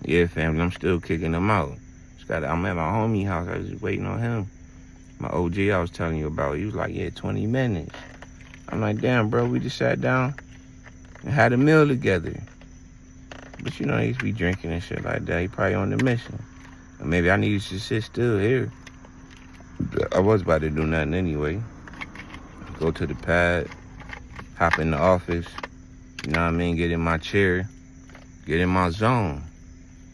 Yeah, family, I'm still kicking them out. I'm at my homie house. I was just waiting on him. My OG I was telling you about. He was like, yeah, 20 minutes. I'm like, damn, bro, we just sat down and had a meal together. But you know, he used to be drinking and shit like that. He probably on the mission. Or maybe I needed to sit still here. I was about to do nothing anyway. Go to the pad, hop in the office, you know what I mean, get in my chair, get in my zone.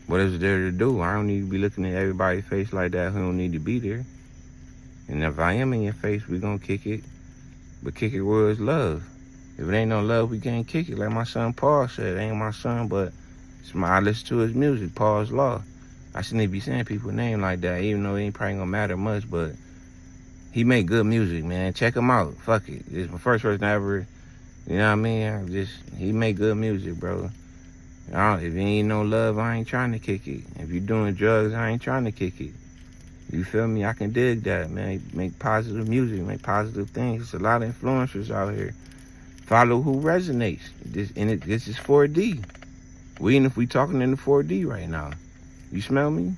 What is there to do? I don't need to be looking at everybody's face like that who don't need to be there. And if I am in your face, we gonna kick it. But kick it where it's love. If it ain't no love, we can't kick it. Like my son Paul said, it ain't my son, but I listen to his music, Paul's Law. I shouldn't be saying people's name like that, even though it ain't probably gonna matter much, but he make good music, man. Check him out. Fuck it. It's my first person ever, you know what I mean? He make good music, bro. If it ain't no love, I ain't trying to kick it. If you doing drugs, I ain't trying to kick it. You feel me? I can dig that, man. Make positive music, make positive things. There's a lot of influencers out here. Follow who resonates. This is 4D. Even if we talking in the 4D right now. You smell me?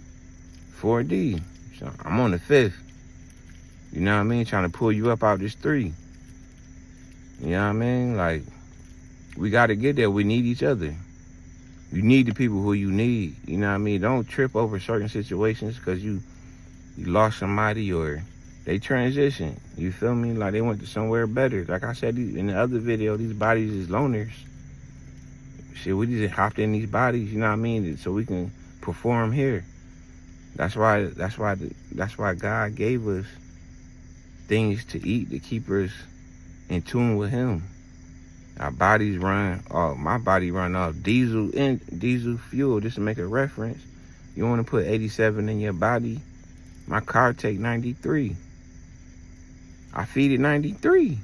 4D. So I'm on the 5th. You know what I mean? Trying to pull you up out this 3. You know what I mean? Like, we got to get there. We need each other. You need the people who you need. You know what I mean? Don't trip over certain situations because you lost somebody or they transition. You feel me? Like they went to somewhere better. Like I said in the other video, these bodies is loners. Shit, we just hopped in these bodies, you know what I mean? So we can perform here. That's why God gave us things to eat to keep us in tune with Him. Our bodies my body run off diesel fuel, just to make a reference. You want to put 87 in your body, my car take 93. I feed it 93.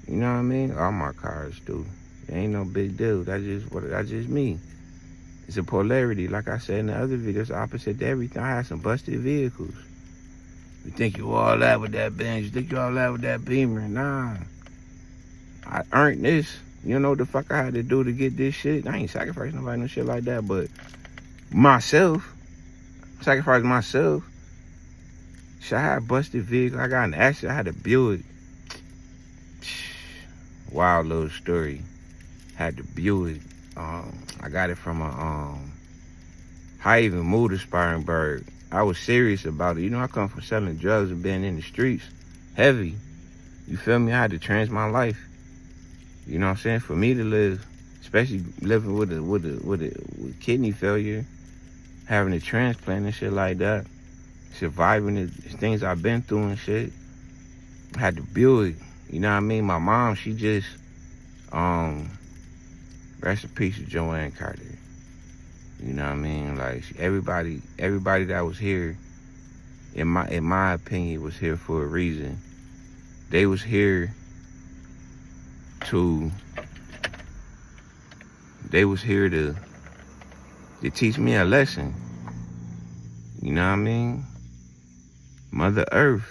You know what I mean? All my cars do. It ain't no big deal. That's just me. It's a polarity. Like I said in the other video, it's opposite to everything. I had some busted vehicles. You think you all that with that Benz? You think you all that with that Beamer? Nah. I earned this. You know what the fuck I had to do to get this shit? I ain't sacrificing nobody no shit like that, but myself, sacrifice myself. Shit, I had a busted vehicle. I got in an accident. I had to Buick. Wild little story. Had to Buick. I got it from I even moved to Spartanburg. I was serious about it. You know, I come from selling drugs and being in the streets. Heavy. You feel me? I had to change my life. You know what I'm saying? For me to live, especially living with kidney failure, having a transplant and shit like that, surviving the things I've been through and shit, I had to build it. You know what I mean? My mom, she just, rest in peace to Joanne Carter. You know what I mean? Like everybody that was here, in my opinion, was here for a reason. They was here to teach me a lesson. You know what I mean? Mother Earth.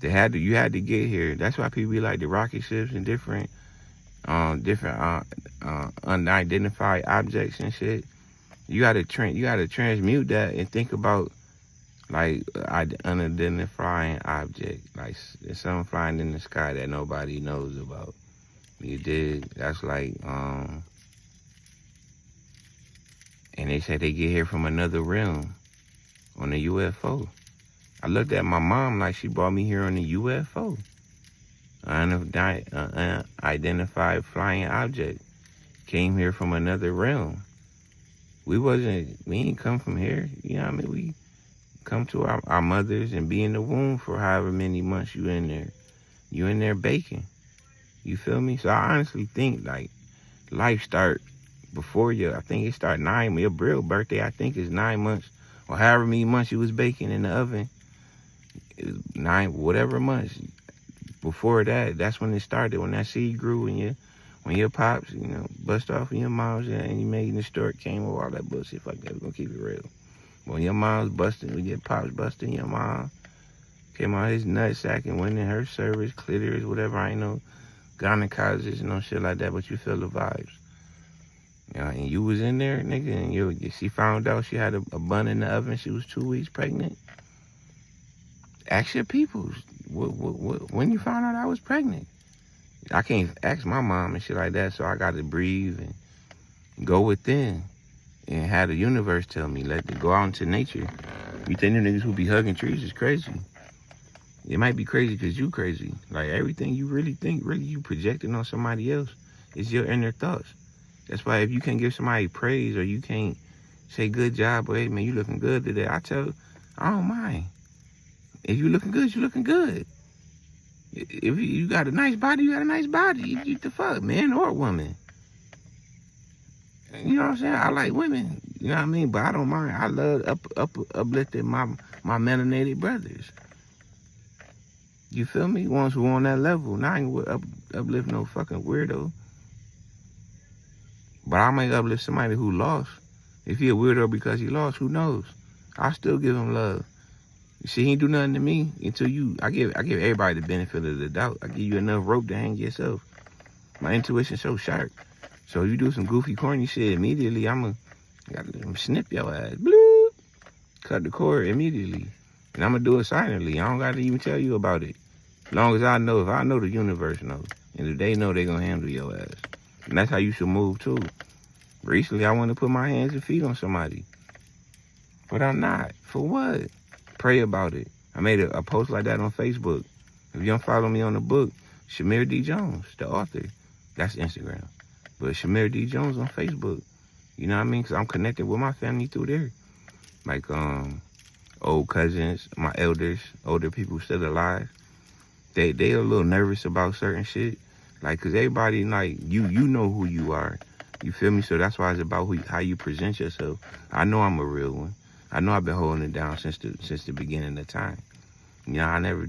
You had to get here. That's why people be like the rocket ships and different unidentified objects and shit. You gotta transmute that and think about like unidentified object, like there's something flying in the sky that nobody knows about. You dig? That's like and they say they get here from another realm on a UFO. I looked at my mom like she brought me here on a UFO. Unidentified flying object. Came here from another realm. We ain't come from here. You know what I mean? We come to our mothers and be in the womb for however many months you in there. You in there baking. You feel me? So I honestly think like life start before you. I think it start your real birthday, I think, is 9 months or however many months you was baking in the oven. It was 9, whatever months. Before that, that's when it started. When that seed grew and when your pops, you know, bust off in your mom's and you made the stork came with all that bullshit. Fuck that, we're gonna keep it real. When your mom's busting, when your pops busting your mom, came out his nutsack and went in her service, clitoris, whatever, I ain't no gynecologist, no shit like that, but you feel the vibes. And you was in there, nigga, and she found out she had a bun in the oven. She was 2 weeks pregnant. Ask your peoples. When you found out I was pregnant? I can't ask my mom and shit like that, so I got to breathe and go within and have the universe tell me, go out into nature. You think them niggas who be hugging trees is crazy? It might be crazy because you crazy. Like, everything you really think, really you projecting on somebody else. It's your inner thoughts. That's why if you can't give somebody praise or you can't say good job, or hey man, you looking good today, I don't mind. If you looking good, you looking good. If you got a nice body, you got a nice body. You the fuck, man or woman. You know what I'm saying? I like women. You know what I mean? But I don't mind. I love uplifting my melanated brothers. You feel me? Ones who on that level. Now I ain't uplift no fucking weirdo. But I might uplift somebody who lost. If he a weirdo because he lost, who knows? I still give him love. You see, he ain't do nothing to me until I give everybody the benefit of the doubt. I give you enough rope to hang yourself. My intuition's so sharp. So if you do some goofy, corny shit, immediately I'm gonna snip your ass. Bloop. Cut the cord immediately. And I'm gonna do it silently. I don't gotta even tell you about it. As long as I know, if I know, the universe knows. And if they know, they gonna handle your ass. And that's how you should move too. Recently, I want to put my hands and feet on somebody. But I'm not. For what? Pray about it. I made a post like that on Facebook. If you don't follow me on the book, Shamir D. Jones, the author. That's Instagram. But Shamir D. Jones on Facebook. You know what I mean? Because I'm connected with my family through there. Like old cousins, my elders, older people still alive. They a little nervous about certain shit. Like, because everybody, like, you know who you are. You feel me? So that's why it's about how you present yourself. I know I'm a real one. I know I've been holding it down since the beginning of time. You know,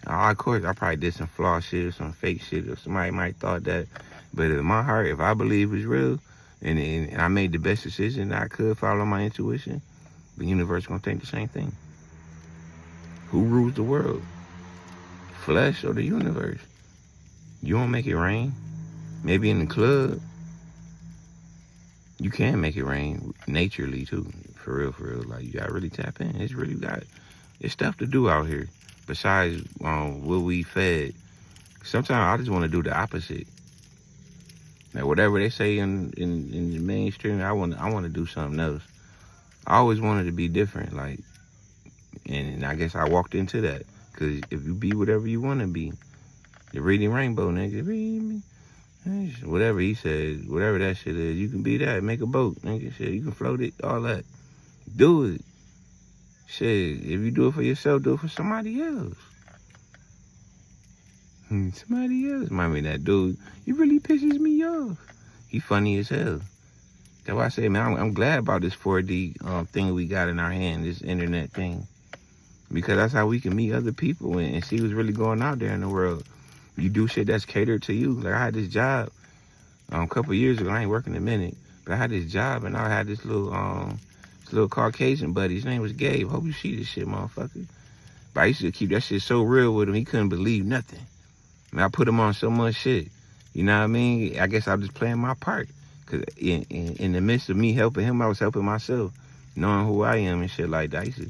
of course, I probably did some flawed shit or some fake shit, or somebody might thought that. But in my heart, if I believe it's real, and I made the best decision that I could, follow my intuition, the universe gonna think the same thing. Who rules the world? Flesh or the universe? You won't make it rain. Maybe in the club, you can make it rain naturally too. For real. Like, you gotta really tap in. It's stuff to do out here besides what we fed. Sometimes I just want to do the opposite. Now, whatever they say in the mainstream, I want to do something else. I always wanted to be different, like, and I guess I walked into that. Cause if you be whatever you want to be, the reading rainbow, nigga, read me. Whatever he said, whatever that shit is, you can be that. Make a boat, nigga. Shit, you can float it, all that. Do it. Shit, if you do it for yourself, do it for somebody else. Somebody else. I mean, that dude, he really pisses me off. He funny as hell. That's why I say, man, I'm glad about this 4D thing we got in our hand, this internet thing. Because that's how we can meet other people and see what's really going out there in the world. You do shit that's catered to you. Like, I had this job a couple years ago. I ain't working a minute, but I had this job and I had this little Caucasian buddy. His name was Gabe. Hope you see this shit, motherfucker. But I used to keep that shit so real with him. He couldn't believe nothing. I mean, I put him on so much shit. You know what I mean? I guess I'm just playing my part. Because in the midst of me helping him, I was helping myself. Knowing who I am and shit like that. I used to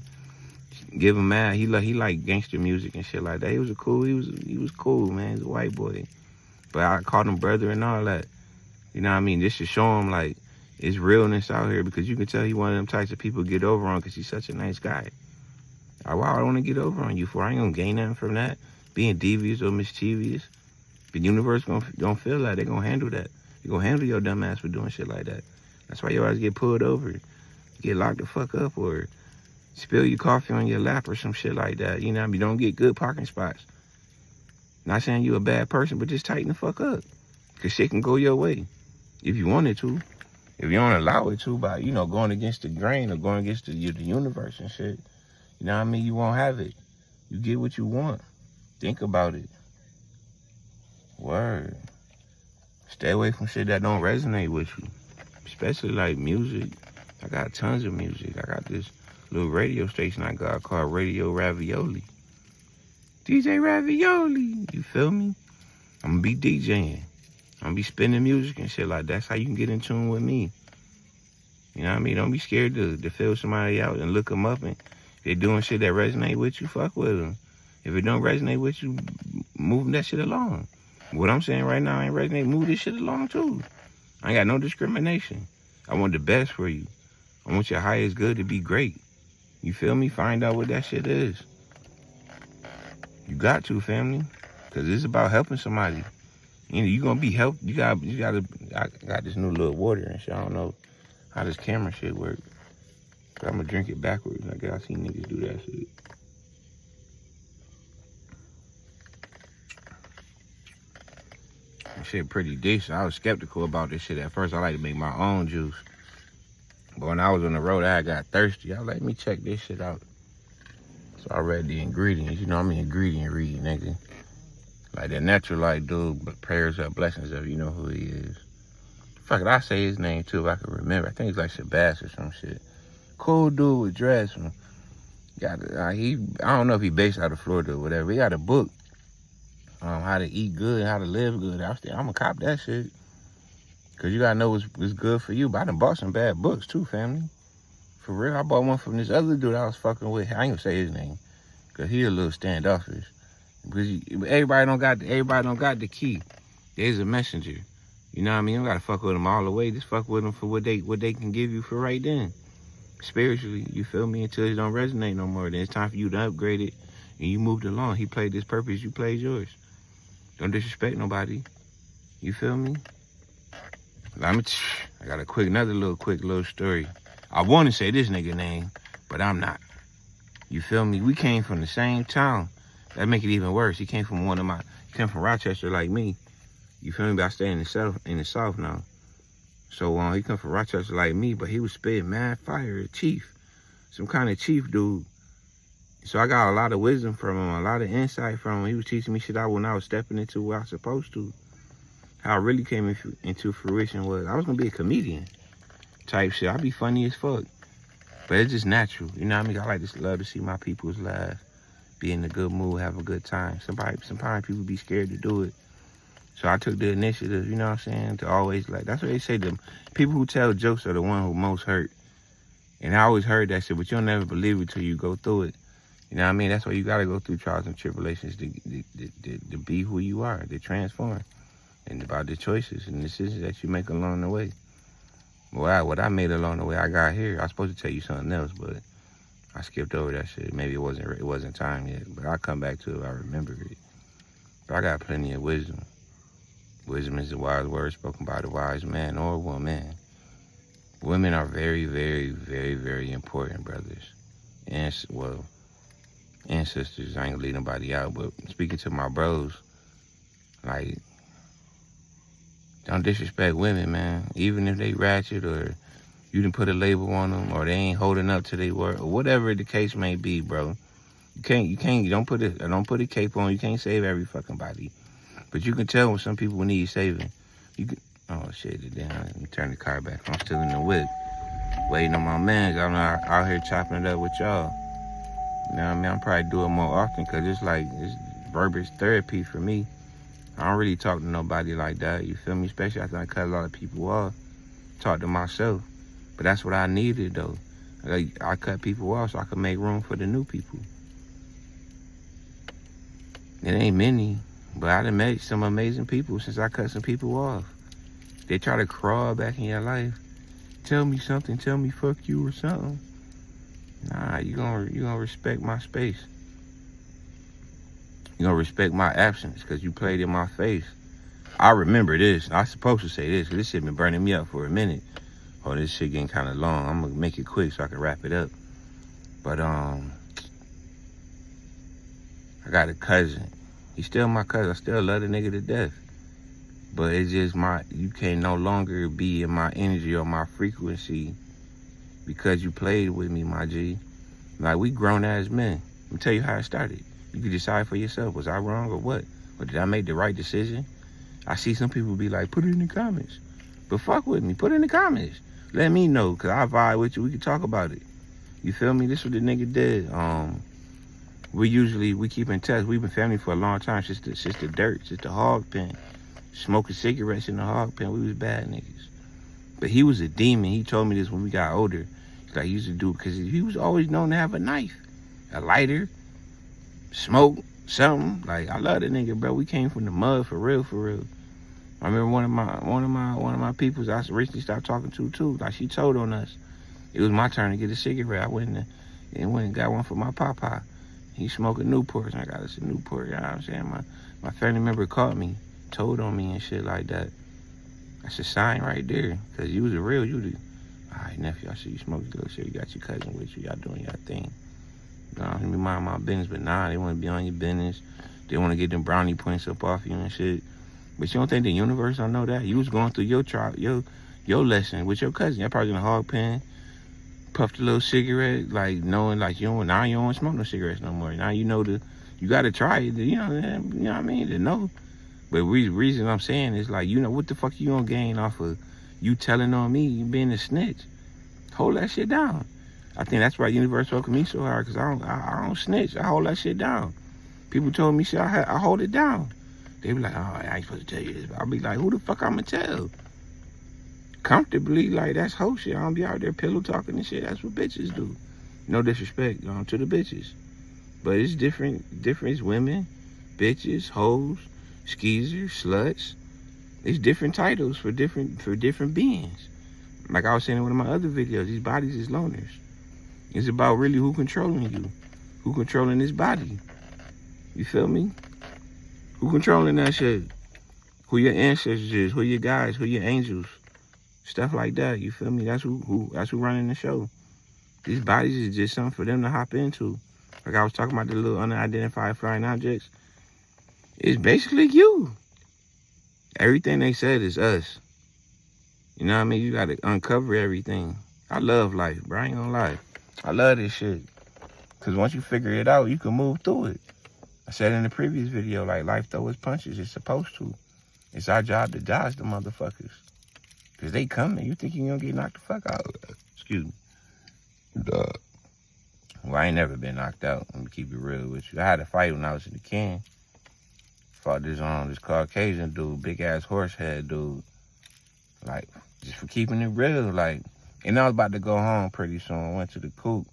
give him mad. He like gangster music and shit like that. He was cool, man. He was a white boy. But I called him brother and all that. You know what I mean? Just to show him, like, it's realness out here, because you can tell he one of them types of people get over on because he's such a nice guy. Why would I want to get over on you for? I ain't gonna gain nothing from that. Being devious or mischievous. The universe gonna feel that. They gonna handle that. They gonna handle your dumb ass for doing shit like that. That's why your ass get pulled over, get locked the fuck up, or spill your coffee on your lap or some shit like that. You know what I mean? You don't get good parking spots. Not saying you a bad person, but just tighten the fuck up. Because shit can go your way. If you want it to. If you don't allow it to by, going against the grain or going against the universe and shit. You know what I mean? You won't have it. You get what you want. Think about it. Word. Stay away from shit that don't resonate with you. Especially like music. I got tons of music. I got this little radio station I got called Radio Ravioli. DJ Ravioli. You feel me? I'm gonna be DJing. Don't be spinning music and shit like that. That's how you can get in tune with me. You know what I mean? Don't be scared to feel somebody out and look them up. And if they're doing shit that resonate with you, fuck with them. If it don't resonate with you, move that shit along. What I'm saying right now ain't resonate. Move this shit along too. I ain't got no discrimination. I want the best for you. I want your highest good to be great. You feel me? Find out what that shit is. You got to, family. Because it's about helping somebody. You know, you gonna be helped. You gotta, I got this new little water and shit. I don't know how this camera shit work. But I'm gonna drink it backwards. I guess I seen niggas do that shit. This shit pretty decent. I was skeptical about this shit at first. I like to make my own juice. But when I was on the road, I got thirsty. I was like, let me check this shit out. So I read the ingredients. You know, I'm an ingredient reading, nigga. Like that natural light dude, but prayers up, blessings up. You know who he is. Fuck it, I say his name too if I can remember. I think it's like Shabazz or some shit. Cool dude with dreads. I don't know if he based out of Florida or whatever. He got a book. How to eat good, how to live good. I'm gonna cop that shit. Cause you gotta know what's good for you. But I done bought some bad books too, family. For real, I bought one from this other dude I was fucking with. I ain't gonna say his name. Cause he a little standoffish. Because everybody don't got the key. There's a messenger. You know what I mean? You don't gotta fuck with them all the way. Just fuck with them for what they can give you for right then. Spiritually, you feel me? Until it don't resonate no more. Then it's time for you to upgrade it. And you moved along. He played his purpose, you played yours. Don't disrespect nobody. You feel me? I got another quick little story. I want to say this nigga name, but I'm not. You feel me? We came from the same town. That make it even worse. He came from Rochester like me. You feel me? But I stay in the south now. So he come from Rochester like me, but he was spitting mad fire, a chief. Some kind of chief dude. So I got a lot of wisdom from him, a lot of insight from him. He was teaching me shit when I was stepping into what I was supposed to. How it really came into fruition was I was gonna be a comedian type shit. I'd be funny as fuck. But it's just natural. You know what I mean? I like to love to see my people's laugh, be in a good mood, have a good time. Sometimes people be scared to do it. So I took the initiative, you know what I'm saying, to always that's what they say, the people who tell jokes are the one who most hurt. And I always heard that shit, but you'll never believe it till you go through it. You know what I mean? That's why you gotta go through trials and tribulations to be who you are, to transform. And about the choices and decisions that you make along the way. What I made along the way I got here, I was supposed to tell you something else, but I skipped over that shit. Maybe it wasn't time yet, but I'll come back to it if I remember it. But I got plenty of wisdom. Wisdom is the wise word spoken by the wise man or woman. Women are very, very, very, very important, brothers. And sisters. I ain't gonna leave nobody out, but speaking to my bros, like, don't disrespect women, man. Even if they ratchet or you didn't put a label on them or they ain't holding up to their word or whatever the case may be, bro. You don't put a cape on. You can't save every fucking body. But you can tell when some people need saving. Oh shit, let me turn the car back. I'm still in the whip. Waiting on my man. I'm out here chopping it up with y'all. You know what I mean? I'm probably do it more often because it's verbiage therapy for me. I don't really talk to nobody like that, you feel me? Especially after I cut a lot of people off. Talk to myself. But that's what I needed, though. I cut people off so I could make room for the new people. It ain't many, but I done met some amazing people since I cut some people off. They try to crawl back in your life. Tell me something, tell me fuck you or something. Nah, you gonna respect my space. You gonna respect my absence because you played in my face. I remember this. I supposed to say this because this shit been burning me up for a minute. Oh, this shit getting kind of long. I'm gonna make it quick so I can wrap it up. But I got a cousin. He's still my cousin. I still love the nigga to death. But it's just you can no longer be in my energy or my frequency because you played with me, my G. Like, we grown ass men. Let me tell you how it started. You can decide for yourself. Was I wrong or what? Or did I make the right decision? I see some people be like, put it in the comments. But fuck with me. Put it in the comments. Let me know, because I vibe with you. We can talk about it. You feel me? This is what the nigga did. We keep in touch. We've been family for a long time. Since the dirt, since the hog pen. smoking cigarettes in the hog pen. We was bad niggas. But he was a demon. He told me this when we got older. Like, he used to do, because he was always known to have a knife, a lighter, smoke, something. Like, I love that nigga, bro. We came from the mud, for real, for real. I remember one of my peoples I recently stopped talking to too. Like, she told on us. It was my turn to get a cigarette. I went and got one for my papa. He smoking Newports, and I got us a Newport. You know what I'm saying? My family member caught me, told on me and shit like that. That's a sign right there, because you was a real, you the, all right, nephew, I see you smoking little shit. You got your cousin with you. Y'all doing your thing. You know, let me mind my business, but nah, they want to be on your business. They want to get them brownie points up off you and shit. But you don't think the universe don't know that? You was going through your trial, your lesson with your cousin. Y'all probably in a hog pen, puffed a little cigarette, like knowing like you don't want to smoke no cigarettes no more. Now you know you got to try it. You know what I mean? To know. But the reason I'm saying is like, you know, what the fuck you gonna gain off of you telling on me, you being a snitch? Hold that shit down. I think that's why the universe fucking me so hard, because I don't snitch. I hold that shit down. People told me shit, I hold it down. They be like, oh, I ain't supposed to tell you this. I'll be like, who the fuck I'm gonna tell? Comfortably, like, that's whole shit. I don't be out there pillow talking and shit. That's what bitches do. No disrespect to the bitches. But it's different. It's women, bitches, hoes, skeezers, sluts. It's different titles for different beings. Like I was saying in one of my other videos, these bodies is loners. It's about really who controlling you. Who controlling this body. You feel me? Who controlling that shit? Who your ancestors is, who your guys, who your angels. Stuff like that, you feel me? That's who running the show. These bodies is just something for them to hop into. Like I was talking about the little unidentified flying objects. It's basically you. Everything they said is us. You know what I mean? You gotta uncover everything. I love life, bro. I ain't gonna lie. I love this shit. Cause once you figure it out, you can move through it. I said in the previous video, like, life throw its punches. It's supposed to. It's our job to dodge the motherfuckers. Cause they coming. You think you gonna get knocked the fuck out? Excuse me. Duh. Well, I ain't never been knocked out. Let me keep it real with you. I had a fight when I was in the can. Fought this Caucasian dude, big ass horse head dude. Like, just for keeping it real, like, and I was about to go home pretty soon. I went to the coop.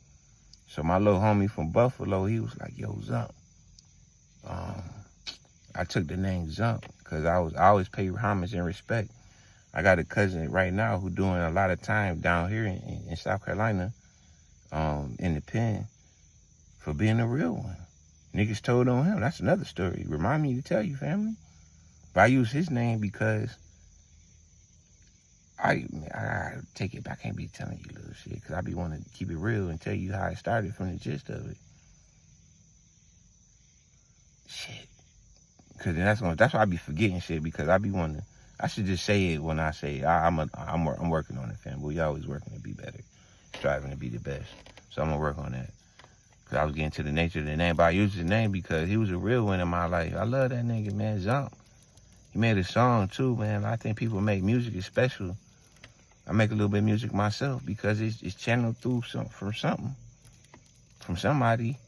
So my little homie from Buffalo, he was like, yo, Zump. I took the name Zump because I always pay homage and respect. I got a cousin right now who doing a lot of time down here in South Carolina, in the pen, for being a real one. Niggas told on him. That's another story. Remind me to tell you, family. But I use his name because I take it back. I can't be telling you little shit because I be wanting to keep it real and tell you how I started from the gist of it. Shit. Because that's why I be forgetting shit, because I be wanting, I should just say it when I say it. I'm working on it, fam. We always working to be better, striving to be the best. So I'm going to work on that. Because I was getting to the nature of the name, but I used his name because he was a real one in my life. I love that nigga, man, Zump. He made a song, too, man. I think people make music is special. I make a little bit of music myself because it's channeled through from somebody.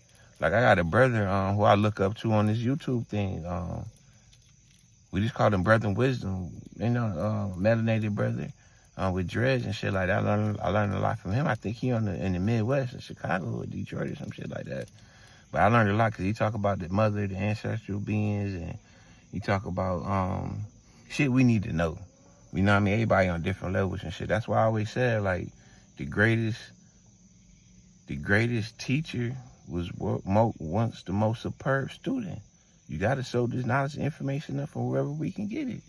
Like, I got a brother who I look up to on this YouTube thing. We just called him Brother Wisdom, you know, melanated brother with dreads and shit like that. I learned a lot from him. I think he in the Midwest, in Chicago or Detroit or some shit like that. But I learned a lot because he talk about the mother, the ancestral beings, and he talk about shit we need to know. You know what I mean? Everybody on different levels and shit. That's why I always said, like, the greatest teacher was once the most superb student. You got to sow this knowledge and information up from wherever we can get it.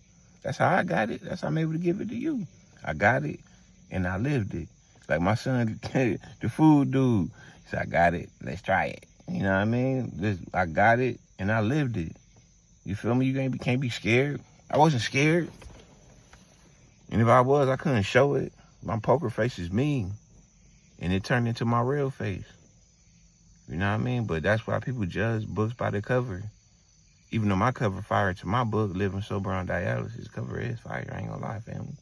That's how I got it. That's how I'm able to give it to you. I got it, and I lived it. Like my son, the food dude, he said, I got it. Let's try it. You know what I mean? I got it, and I lived it. You feel me? You can't be scared. I wasn't scared. And if I was, I couldn't show it. My poker face is mean, and it turned into my real face. You know what I mean? But that's why people judge books by the cover. Even though my cover fire to my book, Living Sober on Dialysis, cover is fire. I ain't gonna lie, family.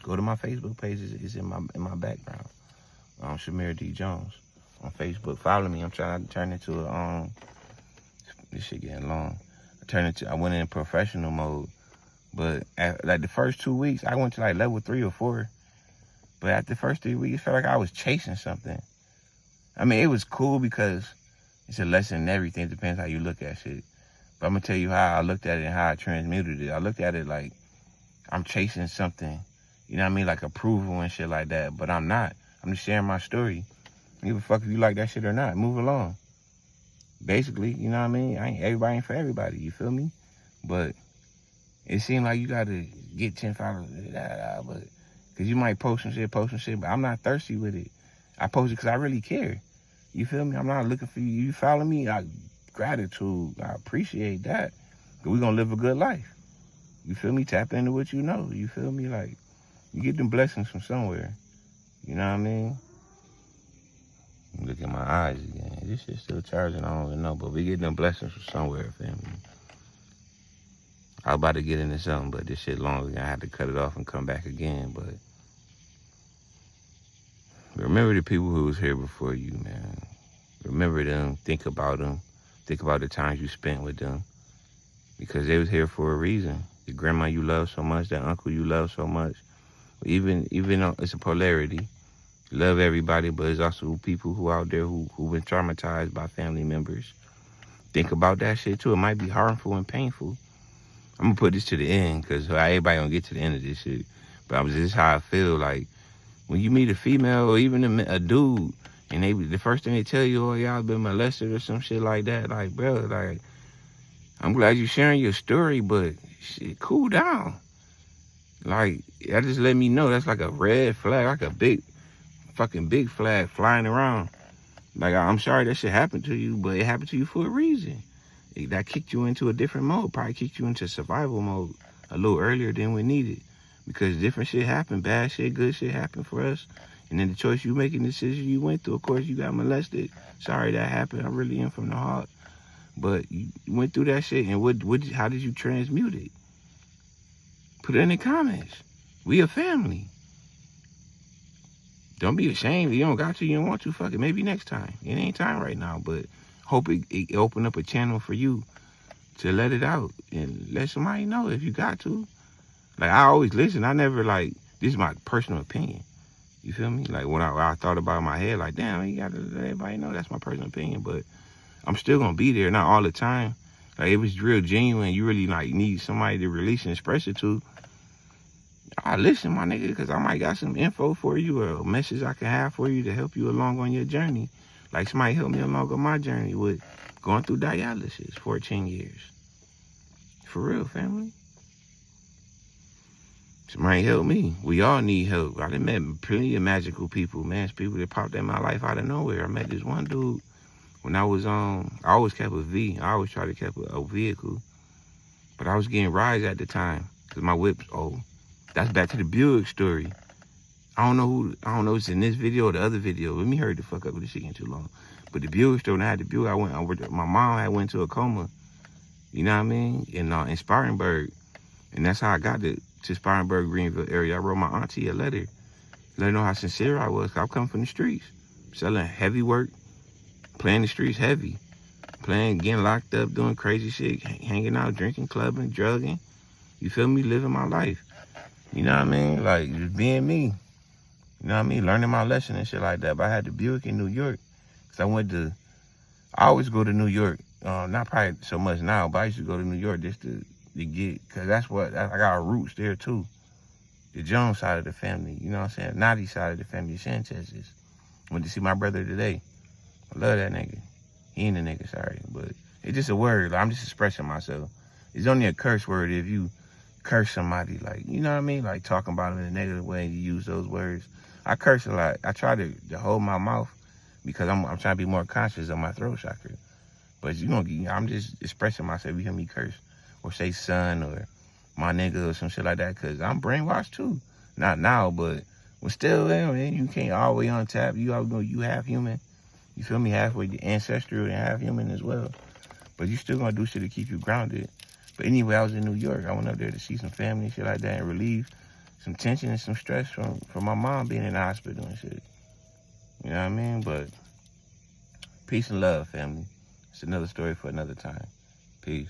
Go to my Facebook page. It's in my background. Shamir D. Jones on Facebook. Follow me. I'm trying to turn into a this shit getting long. I went in professional mode. But like the first 2 weeks, I went to like level 3 or 4. But after the first 3 weeks, it felt like I was chasing something. I mean, it was cool because it's a lesson in everything. It depends how you look at shit. But I'm going to tell you how I looked at it and how I transmuted it. I looked at it like I'm chasing something. You know what I mean? Like approval and shit like that. But I'm not. I'm just sharing my story. Give a fuck if you like that shit or not. Move along. Basically, you know what I mean? Everybody ain't for everybody. You feel me? But it seemed like you got to get 10 followers. But because you might post some shit, but I'm not thirsty with it. I post it because I really care. You feel me? I'm not looking for you. You follow me? Gratitude. I appreciate that. Because we're going to live a good life. You feel me? Tap into what you know. You feel me? Like, you get them blessings from somewhere. You know what I mean? Look at my eyes again. This shit's still charging. I don't even know. But we get them blessings from somewhere, family. I was about to get into something, but this shit long again. I had to cut it off and come back again. But remember the people who was here before you, man. Remember them. Think about them. Think about the times you spent with them. Because they was here for a reason. The grandma you love so much, that uncle you love so much. Even though it's a polarity. Love everybody, but there's also people who out there who've been traumatized by family members. Think about that shit too. It might be harmful and painful. I'm gonna put this to the end because everybody gonna get to the end of this shit. But this is how I feel. Like when you meet a female or even a dude, and the first thing they tell you, oh, y'all been molested or some shit like that. Like, bro, like I'm glad you sharing your story, but shit, cool down. Like that just let me know that's like a red flag, like a big flag flying around. Like, I'm sorry that shit happened to you, but it happened to you for a reason. That kicked you into a different mode, probably kicked you into survival mode a little earlier than we needed. Because different shit happened, bad shit, good shit happened for us. And then the choice you making, the decision you went through, of course, you got molested. Sorry that happened, I really am from the heart. But you went through that shit, and how did you transmute it? Put it in the comments. We a family. Don't be ashamed. If you don't got to, you don't want to, fuck it. Maybe next time. It ain't time right now, but hope it open up a channel for you to let it out and let somebody know if you got to. Like, I always listen. I never, like, this is my personal opinion. You feel me? Like, when I thought about it in my head, like, damn, you got to let everybody know that's my personal opinion, but I'm still going to be there, not all the time. Like, if it's real genuine, you really, like, need somebody to release and express it to, I listen, my nigga, because I might got some info for you or a message I can have for you to help you along on your journey. Like somebody helped me along on my journey with going through dialysis 14 years. For real, family. Somebody helped me. We all need help. I done met plenty of magical people, man. It's people that popped in my life out of nowhere. I met this one dude when I was I always kept a V. I always tried to keep a vehicle. But I was getting rides at the time because my whip's old. That's back to the Buick story. I don't know if it's in this video or the other video. Let me hurry the fuck up with this shit getting too long. But the Buick story, when I had the Buick, my mom had went to a coma. You know what I mean? In Spartanburg. And that's how I got to Spartanburg, Greenville area. I wrote my auntie a letter. Let her know how sincere I was. I come from the streets. Selling heavy work. Playing the streets heavy. Playing, getting locked up, doing crazy shit. Hanging out, drinking, clubbing, drugging. You feel me? Living my life. You know what I mean? Like, just being me. You know what I mean? Learning my lesson and shit like that. But I had the Buick in New York. Because I always go to New York. Not probably so much now, but I used to go to New York just to get, because I got roots there too. The Jones side of the family, you know what I'm saying? Naughty side of the family, Sanchez's. Went to see my brother today. I love that nigga. He ain't a nigga, sorry. But it's just a word. Like, I'm just expressing myself. It's only a curse word if you curse somebody, like, you know what I mean? Like, talking about them in a negative way and you use those words. I curse a lot. I try to hold my mouth because I'm trying to be more conscious of my throat chakra. But I'm just expressing myself. You hear me curse or say son or my nigga or some shit like that, because I'm brainwashed too. Not now, but still, man, you can't always untap. You half human. You feel me? Halfway ancestral and half human as well. But you still gonna do shit to keep you grounded. But anyway, I was in New York. I went up there to see some family and shit like that and relieve some tension and some stress from my mom being in the hospital and shit. You know what I mean? But peace and love, family. It's another story for another time. Peace.